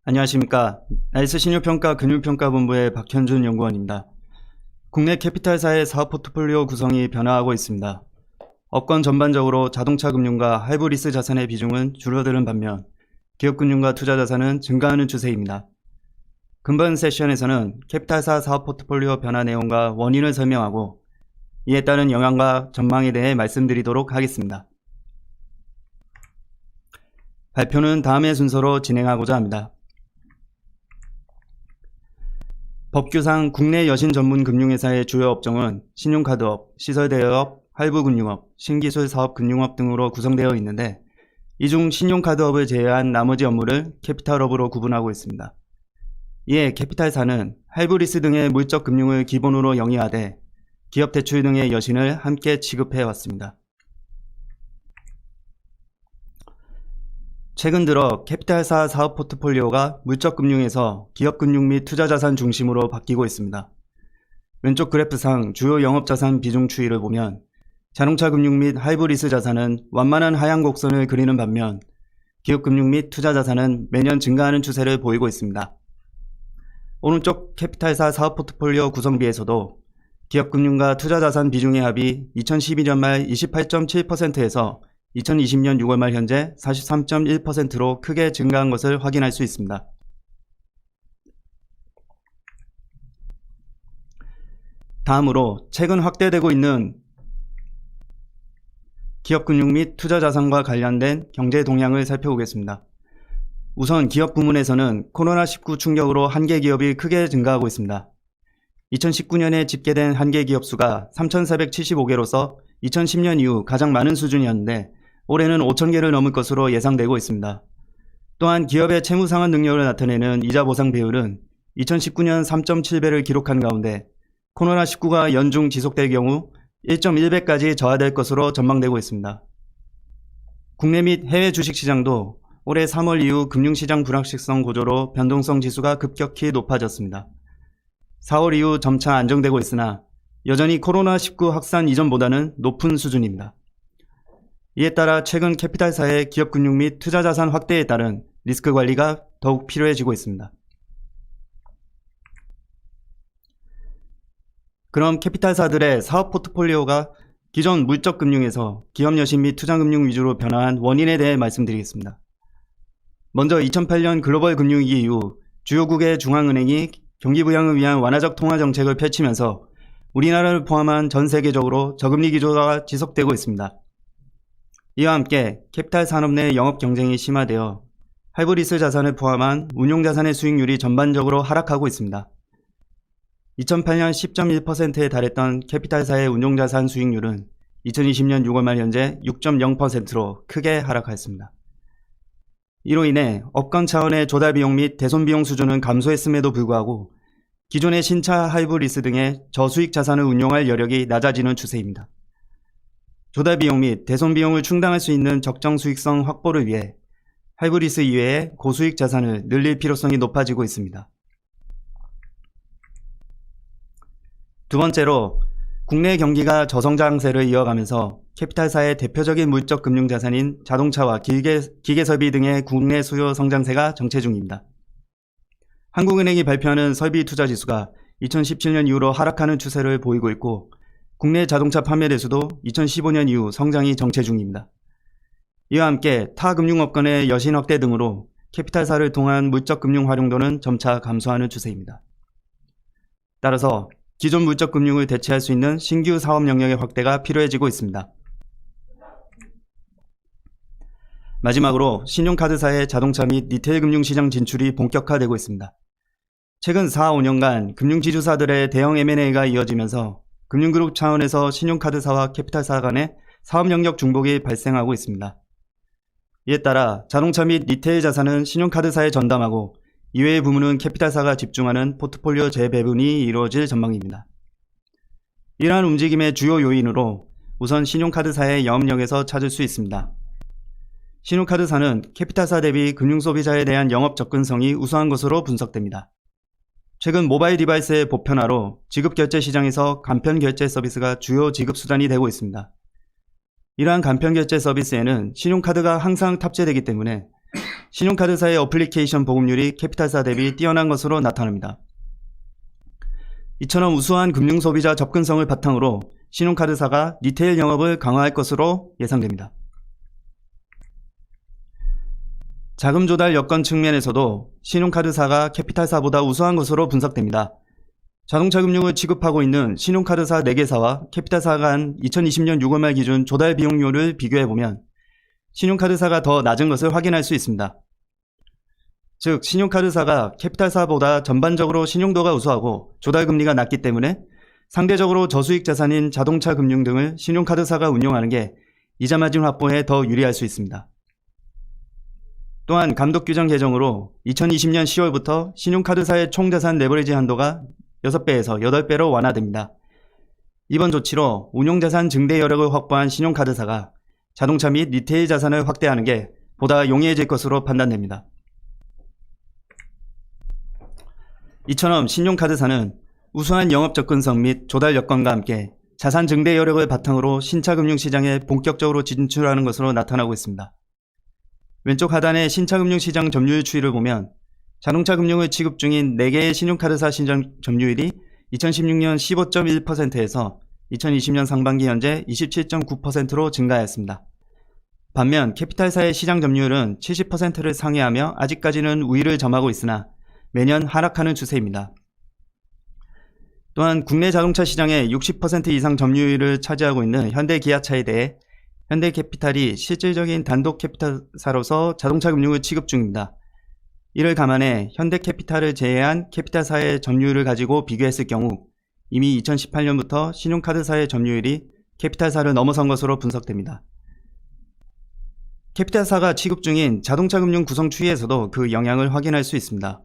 안녕하십니까. 나이스 신용평가 금융평가본부의 박현준 연구원입니다. 국내 캐피탈사의 사업 포트폴리오 구성이 변화하고 있습니다. 업권 전반적으로 자동차 금융과 하이브리스 자산의 비중은 줄어드는 반면 기업금융과 투자자산은 증가하는 추세입니다. 금번 세션에서는 캐피탈사 사업 포트폴리오 변화 내용과 원인을 설명하고 이에 따른 영향과 전망에 대해 말씀드리도록 하겠습니다. 발표는 다음의 순서로 진행하고자 합니다. 법규상 국내 여신 전문 금융회사의 주요 업종은 신용카드업, 시설대여업, 할부금융업, 신기술 사업금융업 등으로 구성되어 있는데 이 중 신용카드업을 제외한 나머지 업무를 캐피탈업으로 구분하고 있습니다. 이에 캐피탈사는 할부리스 등의 물적 금융을 기본으로 영위하되 기업 대출 등의 여신을 함께 취급해 왔습니다. 최근 들어 캐피탈사 사업 포트폴리오가 물적금융에서 기업금융 및 투자자산 중심으로 바뀌고 있습니다. 왼쪽 그래프상 주요 영업자산 비중 추이를 보면 자동차 금융 및 하이브리스 자산은 완만한 하향 곡선을 그리는 반면 기업금융 및 투자자산은 매년 증가하는 추세를 보이고 있습니다. 오른쪽 캐피탈사 사업 포트폴리오 구성비에서도 기업금융과 투자자산 비중의 합이 2012년 말 28.7%에서 2020년 6월 말 현재 43.1%로 크게 증가한 것을 확인할 수 있습니다. 다음으로 최근 확대되고 있는 기업금융 및 투자자산과 관련된 경제 동향을 살펴보겠습니다. 우선 기업 부문에서는 코로나19 충격으로 한계 기업이 크게 증가하고 있습니다. 2019년에 집계된 한계 기업 수가 3,475개로서 2010년 이후 가장 많은 수준이었는데 올해는 5,000개를 넘을 것으로 예상되고 있습니다. 또한 기업의 채무상환 능력을 나타내는 이자 보상 비율은 2019년 3.7배를 기록한 가운데 코로나19가 연중 지속될 경우 1.1배까지 저하될 것으로 전망되고 있습니다. 국내 및 해외 주식시장도 올해 3월 이후 금융시장 불확실성 고조로 변동성 지수가 급격히 높아졌습니다. 4월 이후 점차 안정되고 있으나 여전히 코로나19 확산 이전보다는 높은 수준입니다. 이에 따라 최근 캐피탈사의 기업금융 및 투자자산 확대에 따른 리스크 관리가 더욱 필요해지고 있습니다. 그럼 캐피탈사들의 사업 포트폴리오가 기존 물적금융에서 기업여신 및 투자금융 위주로 변화한 원인에 대해 말씀드리겠습니다. 먼저 2008년 글로벌 금융위기 이후 주요국의 중앙은행이 경기부양을 위한 완화적 통화정책을 펼치면서 우리나라를 포함한 전 세계적으로 저금리 기조가 지속되고 있습니다. 이와 함께 캐피탈 산업 내 영업 경쟁이 심화되어 하이브리스 자산을 포함한 운용자산의 수익률이 전반적으로 하락하고 있습니다. 2008년 10.1%에 달했던 캐피탈사의 운용자산 수익률은 2020년 6월 말 현재 6.0%로 크게 하락하였습니다. 이로 인해 업권 차원의 조달비용 및 대손비용 수준은 감소했음에도 불구하고 기존의 신차 하이브리스 등의 저수익 자산을 운용할 여력이 낮아지는 추세입니다. 조달비용 및 대손비용을 충당할 수 있는 적정 수익성 확보를 위해 하이브리스 이외의 고수익 자산을 늘릴 필요성이 높아지고 있습니다. 두 번째로 국내 경기가 저성장세를 이어가면서 캐피탈사의 대표적인 물적 금융자산인 자동차와 기계설비 등의 국내 수요 성장세가 정체 중입니다. 한국은행이 발표하는 설비 투자 지수가 2017년 이후로 하락하는 추세를 보이고 있고 국내 자동차 판매 대수도 2015년 이후 성장이 정체 중입니다. 이와 함께 타 금융업권의 여신 확대 등으로 캐피탈사를 통한 물적 금융 활용도는 점차 감소하는 추세입니다. 따라서 기존 물적 금융을 대체할 수 있는 신규 사업 영역의 확대가 필요해지고 있습니다. 마지막으로 신용카드사의 자동차 및 리테일 금융시장 진출이 본격화되고 있습니다. 최근 4, 5년간 금융지주사들의 대형 M&A가 이어지면서 금융그룹 차원에서 신용카드사와 캐피탈사 간의 사업 영역 중복이 발생하고 있습니다. 이에 따라 자동차 및 리테일 자산은 신용카드사에 전담하고 이외의 부문은 캐피탈사가 집중하는 포트폴리오 재배분이 이루어질 전망입니다. 이러한 움직임의 주요 요인으로 우선 신용카드사의 영업력에서 찾을 수 있습니다. 신용카드사는 캐피탈사 대비 금융소비자에 대한 영업 접근성이 우수한 것으로 분석됩니다. 최근 모바일 디바이스의 보편화로 지급결제 시장에서 간편결제 서비스가 주요 지급수단이 되고 있습니다. 이러한 간편결제 서비스에는 신용카드가 항상 탑재되기 때문에 신용카드사의 어플리케이션 보급률이 캐피탈사 대비 뛰어난 것으로 나타납니다. 이처럼 우수한 금융소비자 접근성을 바탕으로 신용카드사가 리테일 영업을 강화할 것으로 예상됩니다. 자금 조달 여건 측면에서도 신용카드사가 캐피탈사보다 우수한 것으로 분석됩니다. 자동차 금융을 취급하고 있는 신용카드사 4개사와 캐피탈사가 한 2020년 6월 말 기준 조달 비용률을 비교해보면 신용카드사가 더 낮은 것을 확인할 수 있습니다. 즉, 신용카드사가 캐피탈사보다 전반적으로 신용도가 우수하고 조달금리가 낮기 때문에 상대적으로 저수익 자산인 자동차 금융 등을 신용카드사가 운용하는 게 이자 마진 확보에 더 유리할 수 있습니다. 또한 감독규정 개정으로 2020년 10월부터 신용카드사의 총자산 레버리지 한도가 6배에서 8배로 완화됩니다. 이번 조치로 운용자산 증대 여력을 확보한 신용카드사가 자동차 및 리테일 자산을 확대하는 게 보다 용이해질 것으로 판단됩니다. 이처럼 신용카드사는 우수한 영업 접근성 및 조달 여건과 함께 자산 증대 여력을 바탕으로 신차 금융시장에 본격적으로 진출하는 것으로 나타나고 있습니다. 왼쪽 하단의 신차금융시장 점유율 추이를 보면 자동차 금융을 취급 중인 4개의 신용카드사 시장 점유율이 2016년 15.1%에서 2020년 상반기 현재 27.9%로 증가하였습니다. 반면 캐피탈사의 시장 점유율은 70%를 상회하며 아직까지는 우위를 점하고 있으나 매년 하락하는 추세입니다. 또한 국내 자동차 시장의 60% 이상 점유율을 차지하고 있는 현대기아차에 대해 현대캐피탈이 실질적인 단독 캐피탈사로서 자동차 금융을 취급 중입니다. 이를 감안해 현대캐피탈을 제외한 캐피탈사의 점유율을 가지고 비교했을 경우 이미 2018년부터 신용카드사의 점유율이 캐피탈사를 넘어선 것으로 분석됩니다. 캐피탈사가 취급 중인 자동차 금융 구성 추이에서도 그 영향을 확인할 수 있습니다.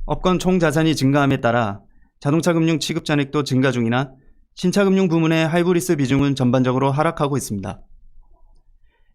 업권 총자산이 증가함에 따라 자동차 금융 취급 잔액도 증가 중이나 신차 금융 부문의 하이브리스 비중은 전반적으로 하락하고 있습니다.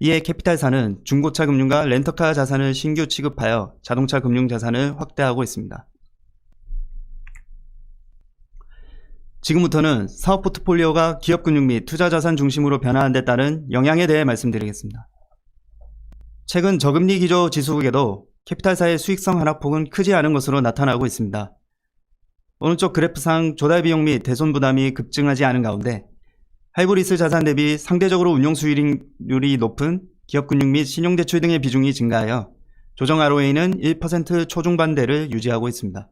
이에 캐피탈사는 중고차 금융과 렌터카 자산을 신규 취급하여 자동차 금융 자산을 확대하고 있습니다. 지금부터는 사업 포트폴리오가 기업 금융 및 투자 자산 중심으로 변화한 데 따른 영향에 대해 말씀드리겠습니다. 최근 저금리 기조 지수국에도 캐피탈사의 수익성 하락폭은 크지 않은 것으로 나타나고 있습니다. 오른쪽 그래프상 조달 비용 및 대손 부담이 급증하지 않은 가운데 하이브리스 자산 대비 상대적으로 운용 수익률이 높은 기업금융 및 신용대출 등의 비중이 증가하여 조정 ROA는 1% 초중반대를 유지하고 있습니다.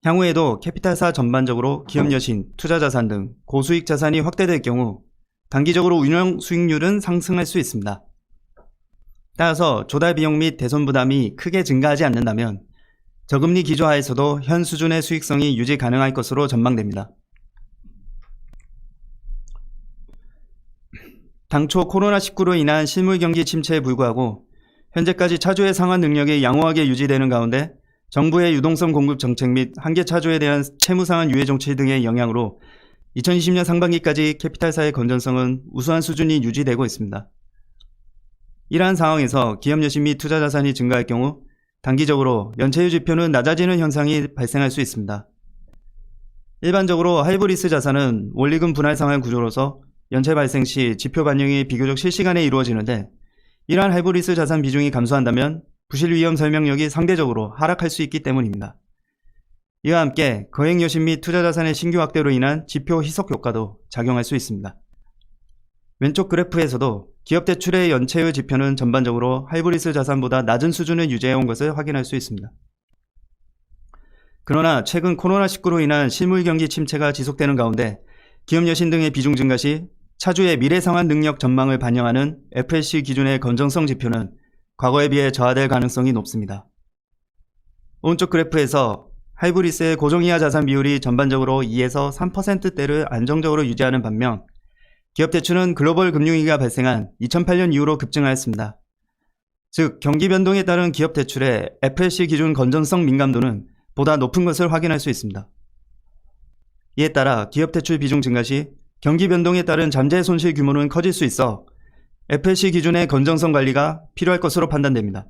향후에도 캐피탈사 전반적으로 기업 여신, 투자자산 등 고수익 자산이 확대될 경우 단기적으로 운용 수익률은 상승할 수 있습니다. 따라서 조달 비용 및 대손 부담이 크게 증가하지 않는다면 저금리 기조하에서도 현 수준의 수익성이 유지 가능할 것으로 전망됩니다. 당초 코로나19로 인한 실물 경기 침체에 불구하고 현재까지 차주의 상환 능력이 양호하게 유지되는 가운데 정부의 유동성 공급 정책 및 한계 차주에 대한 채무 상환 유예 정책 등의 영향으로 2020년 상반기까지 캐피탈사의 건전성은 우수한 수준이 유지되고 있습니다. 이러한 상황에서 기업 여신 및 투자 자산이 증가할 경우 단기적으로 연체율 지표는 낮아지는 현상이 발생할 수 있습니다. 일반적으로 하이브리스 자산은 원리금 분할 상환 구조로서 연체 발생 시 지표 반영이 비교적 실시간에 이루어지는데 이러한 하이브리스 자산 비중이 감소한다면 부실 위험 설명력이 상대적으로 하락할 수 있기 때문입니다. 이와 함께 거액 여신 및 투자 자산의 신규 확대로 인한 지표 희석 효과도 작용할 수 있습니다. 왼쪽 그래프에서도 기업 대출의 연체율 지표는 전반적으로 하이브리스 자산보다 낮은 수준을 유지해온 것을 확인할 수 있습니다. 그러나 최근 코로나19로 인한 실물 경기 침체가 지속되는 가운데 기업 여신 등의 비중 증가 시 차주의 미래 상환 능력 전망을 반영하는 FLC 기준의 건전성 지표는 과거에 비해 저하될 가능성이 높습니다. 오른쪽 그래프에서 하이브리스의 고정이하 자산 비율이 전반적으로 2에서 3%대를 안정적으로 유지하는 반면 기업 대출은 글로벌 금융위기가 발생한 2008년 이후로 급증하였습니다. 즉, 경기 변동에 따른 기업 대출의 FLC 기준 건전성 민감도는 보다 높은 것을 확인할 수 있습니다. 이에 따라 기업 대출 비중 증가 시 경기 변동에 따른 잠재 손실 규모는 커질 수 있어 FLC 기준의 건전성 관리가 필요할 것으로 판단됩니다.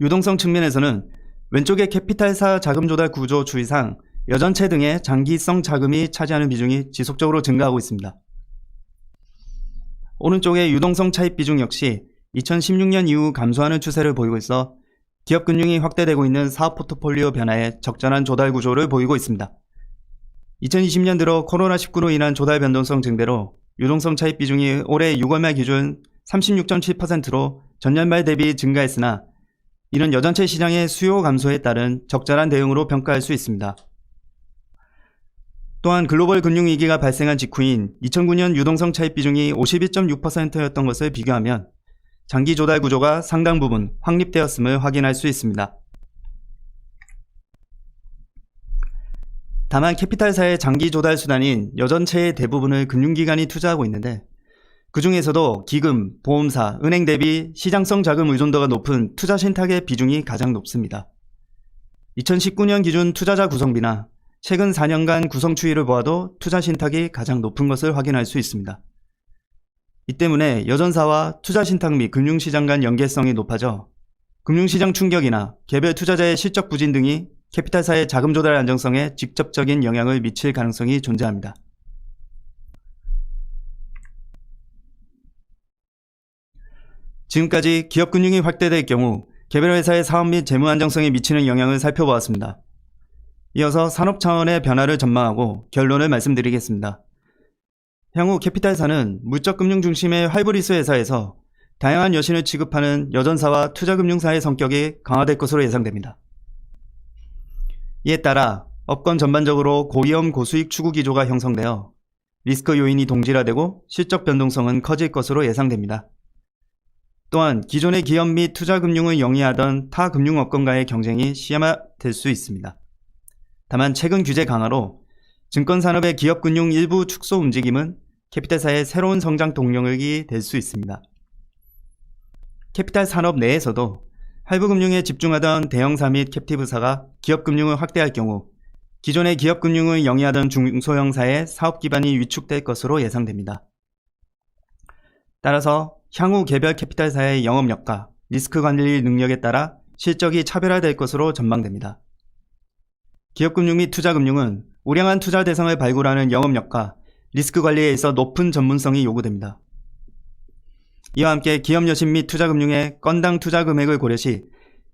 유동성 측면에서는 왼쪽의 캐피탈사 자금 조달 구조 추이상 여전체 등의 장기성 자금이 차지하는 비중이 지속적으로 증가하고 있습니다. 오른쪽의 유동성 차입 비중 역시 2016년 이후 감소하는 추세를 보이고 있어 기업 금융이 확대되고 있는 사업 포트폴리오 변화에 적절한 조달 구조를 보이고 있습니다. 2020년 들어 코로나19로 인한 조달 변동성 증대로 유동성 차입 비중이 올해 6월 말 기준 36.7%로 전년 말 대비 증가했으나 이는 여전체 시장의 수요 감소에 따른 적절한 대응으로 평가할 수 있습니다. 또한 글로벌 금융위기가 발생한 직후인 2009년 유동성 차입 비중이 52.6%였던 것을 비교하면 장기 조달 구조가 상당 부분 확립되었음을 확인할 수 있습니다. 다만 캐피탈사의 장기 조달 수단인 여전체의 대부분을 금융기관이 투자하고 있는데 그 중에서도 기금, 보험사, 은행 대비 시장성 자금 의존도가 높은 투자 신탁의 비중이 가장 높습니다. 2019년 기준 투자자 구성비나 최근 4년간 구성 추이를 보아도 투자 신탁이 가장 높은 것을 확인할 수 있습니다. 이 때문에 여전사와 투자 신탁 및 금융시장 간 연계성이 높아져 금융시장 충격이나 개별 투자자의 실적 부진 등이 캐피탈사의 자금 조달 안정성에 직접적인 영향을 미칠 가능성이 존재합니다. 지금까지 기업 금융이 확대될 경우 개별 회사의 사업 및 재무 안정성에 미치는 영향을 살펴보았습니다. 이어서 산업 차원의 변화를 전망하고 결론을 말씀드리겠습니다. 향후 캐피탈사는 물적 금융 중심의 하이브리스 회사에서 다양한 여신을 취급하는 여전사와 투자금융사의 성격이 강화될 것으로 예상됩니다. 이에 따라 업권 전반적으로 고위험 고수익 추구 기조가 형성되어 리스크 요인이 동질화되고 실적 변동성은 커질 것으로 예상됩니다. 또한 기존의 기업 및 투자금융을 영위하던 타 금융업권과의 경쟁이 심화될 수 있습니다. 다만 최근 규제 강화로 증권산업의 기업금융 일부 축소 움직임은 캐피탈사의 새로운 성장 동력이 될 수 있습니다. 캐피탈 산업 내에서도 할부금융에 집중하던 대형사 및 캡티브사가 기업금융을 확대할 경우 기존의 기업금융을 영위하던 중소형사의 사업 기반이 위축될 것으로 예상됩니다. 따라서 향후 개별 캐피탈사의 영업력과 리스크 관리 능력에 따라 실적이 차별화될 것으로 전망됩니다. 기업금융 및 투자금융은 우량한 투자 대상을 발굴하는 영업력과 리스크 관리에 있어 높은 전문성이 요구됩니다. 이와 함께 기업 여신 및 투자금융의 건당 투자 금액을 고려 시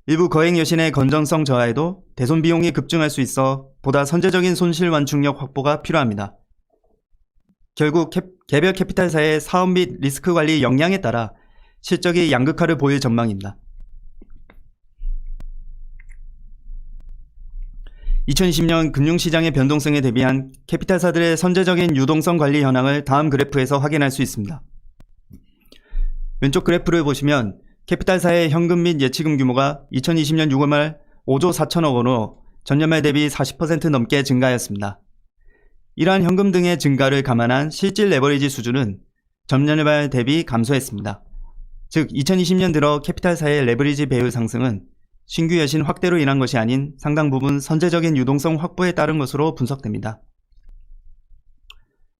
일부 거액 여신의 건전성 저하에도 대손 비용이 급증할 수 있어 보다 선제적인 손실 완충력 확보가 필요합니다. 결국 개별 캐피탈사의 사업 및 리스크 관리 역량에 따라 실적이 양극화를 보일 전망입니다. 2020년 금융시장의 변동성에 대비한 캐피탈사들의 선제적인 유동성 관리 현황을 다음 그래프에서 확인할 수 있습니다. 왼쪽 그래프를 보시면 캐피탈사의 현금 및 예치금 규모가 2020년 6월 말 5조 4천억 원으로 전년 말 대비 40% 넘게 증가하였습니다. 이러한 현금 등의 증가를 감안한 실질 레버리지 수준은 전년 말 대비 감소했습니다. 즉 2020년 들어 캐피탈사의 레버리지 배율 상승은 신규 여신 확대로 인한 것이 아닌 상당 부분 선제적인 유동성 확보에 따른 것으로 분석됩니다.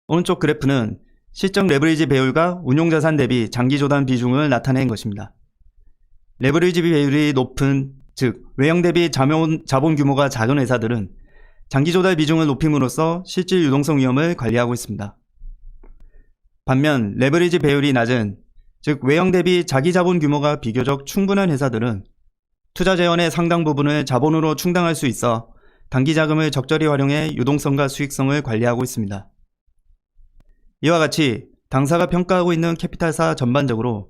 오른쪽 그래프는 실적 레버리지 배율과 운용자산 대비 장기 조달 비중을 나타낸 것입니다. 레버리지 배율이 높은, 즉 외형 대비 자본 규모가 작은 회사들은 장기 조달 비중을 높임으로써 실질 유동성 위험을 관리하고 있습니다. 반면 레버리지 배율이 낮은, 즉 외형 대비 자기 자본 규모가 비교적 충분한 회사들은 투자 재원의 상당 부분을 자본으로 충당할 수 있어 단기 자금을 적절히 활용해 유동성과 수익성을 관리하고 있습니다. 이와 같이 당사가 평가하고 있는 캐피탈사 전반적으로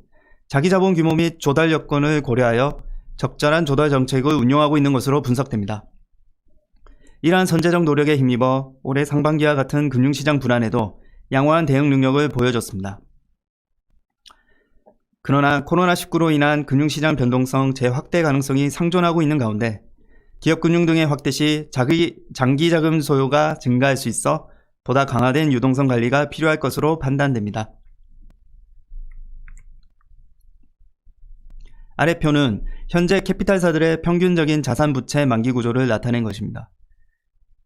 자기 자본 규모 및 조달 여건을 고려하여 적절한 조달 정책을 운용하고 있는 것으로 분석됩니다. 이러한 선제적 노력에 힘입어 올해 상반기와 같은 금융시장 불안에도 양호한 대응 능력을 보여줬습니다. 그러나 코로나19로 인한 금융시장 변동성 재확대 가능성이 상존하고 있는 가운데 기업금융 등의 확대 시 장기 자금 소요가 증가할 수 있어 보다 강화된 유동성 관리가 필요할 것으로 판단됩니다. 아래 표는 현재 캐피탈사들의 평균적인 자산 부채 만기 구조를 나타낸 것입니다.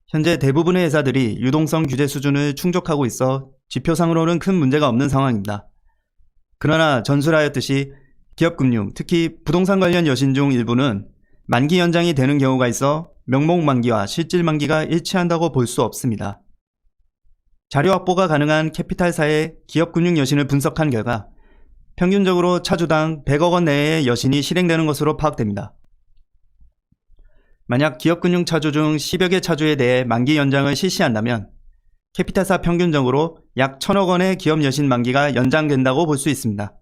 현재 대부분의 회사들이 유동성 규제 수준을 충족하고 있어 지표상으로는 큰 문제가 없는 상황입니다. 그러나 전술하였듯이 기업금융, 특히 부동산 관련 여신 중 일부는 만기 연장이 되는 경우가 있어 명목 만기와 실질 만기가 일치한다고 볼 수 없습니다. 자료 확보가 가능한 캐피탈사의 기업금융 여신을 분석한 결과 평균적으로 차주당 100억 원 내의 여신이 실행되는 것으로 파악됩니다. 만약 기업금융 차주 중 10여 개 차주에 대해 만기 연장을 실시한다면 캐피탈사 평균적으로 약 1000억 원의 기업 여신 만기가 연장된다고 볼 수 있습니다.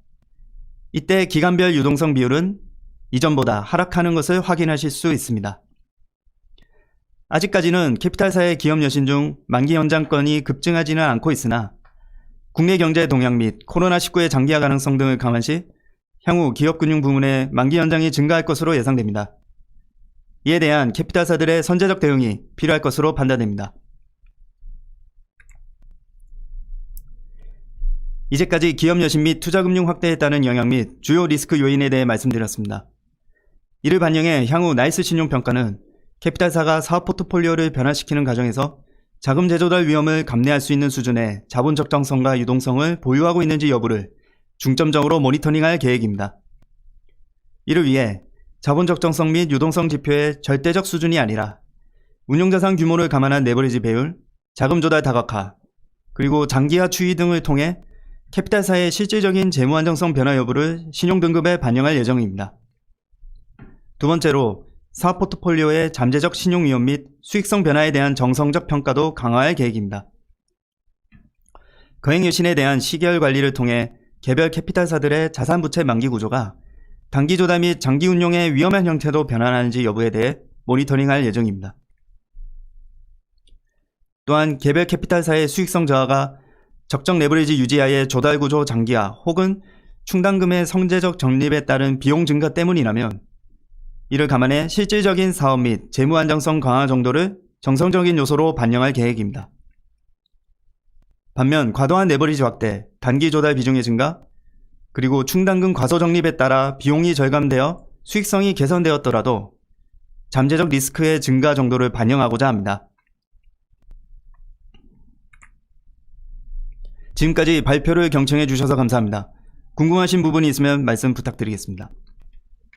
이때 기간별 유동성 비율은 이전보다 하락하는 것을 확인하실 수 있습니다. 아직까지는 캐피탈사의 기업 여신 중 만기 연장 건이 급증하지는 않고 있으나 국내 경제 동향 및 코로나19의 장기화 가능성 등을 감안시 향후 기업금융 부문의 만기 연장이 증가할 것으로 예상됩니다. 이에 대한 캐피탈사들의 선제적 대응이 필요할 것으로 판단됩니다. 이제까지 기업 여신 및 투자금융 확대에 따른 영향 및 주요 리스크 요인에 대해 말씀드렸습니다. 이를 반영해 향후 나이스 신용평가는 캐피탈사가 사업 포트폴리오를 변화시키는 과정에서 자금 재조달 위험을 감내할 수 있는 수준의 자본 적정성과 유동성을 보유하고 있는지 여부를 중점적으로 모니터링할 계획입니다. 이를 위해 자본 적정성 및 유동성 지표의 절대적 수준이 아니라 운용자산 규모를 감안한 레버리지 배율, 자금 조달 다각화, 그리고 장기화 추이 등을 통해 캐피탈사의 실질적인 재무 안정성 변화 여부를 신용등급에 반영할 예정입니다. 두 번째로 사업 포트폴리오의 잠재적 신용 위험 및 수익성 변화에 대한 정성적 평가도 강화할 계획입니다. 거액 여신에 대한 시계열 관리를 통해 개별 캐피탈사들의 자산 부채 만기 구조가 단기 조달 및 장기 운용의 위험한 형태로 변환하는지 여부에 대해 모니터링할 예정입니다. 또한 개별 캐피탈사의 수익성 저하가 적정 레버리지 유지하에 조달 구조 장기화 혹은 충당금의 성제적 적립에 따른 비용 증가 때문이라면 이를 감안해 실질적인 사업 및 재무 안정성 강화 정도를 정성적인 요소로 반영할 계획입니다. 반면 과도한 레버리지 확대, 단기 조달 비중의 증가, 그리고 충당금 과소 적립에 따라 비용이 절감되어 수익성이 개선되었더라도 잠재적 리스크의 증가 정도를 반영하고자 합니다. 지금까지 발표를 경청해 주셔서 감사합니다. 궁금하신 부분이 있으면 말씀 부탁드리겠습니다.